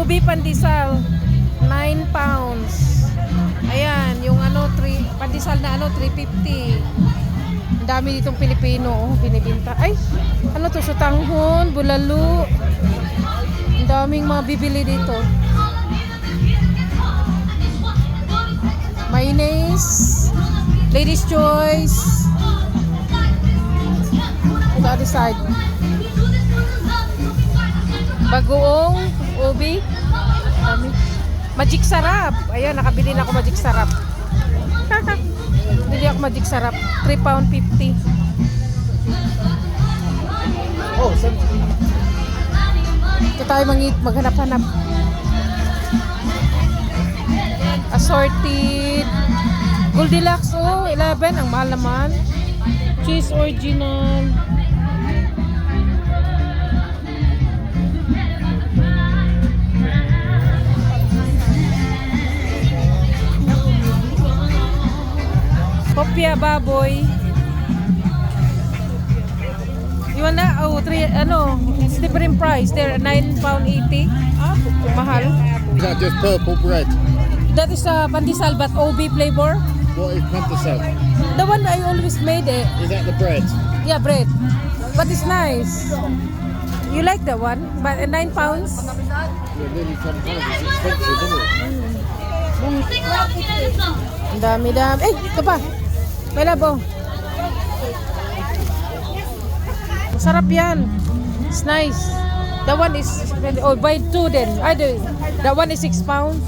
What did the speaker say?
Ubi pandesal, 9 pounds. Ayan, yung ano, pandesal na ano, 350. Ang dami ditong Pilipino, oh, binibinta. Ay, ano to, sutanghon, bulalo. Ang daming mga bibili dito. Mayonnaise, Ladies Choice. The other side. Bagoong, ubi. Dami. Magic sarap. Ayan, nakabili na ako magic sarap. Bili ako magic sarap. 3 pound 50. Oh, 70. Ito tayo maghanap-hanap. Assorted. Goldilocks, oh, 11. Ang mahal naman. Cheese original. Kopya baboy. You want that? Oh, it's different price. They're 9 pound 80. Mahal. Is that just purple bread? That is pandesal but OB flavor. What is pandesal? The one I always made it. Is that the bread? Yeah, bread. But it's nice. You like that one? But 9 pounds? Yeah, nearly 10 pounds. It's expensive, isn't it? Ang dami-dami. Eh, ito pa. May labo. Masarap yan. It's nice. That one is, oh, buy 2 then. That one is 6 pounds.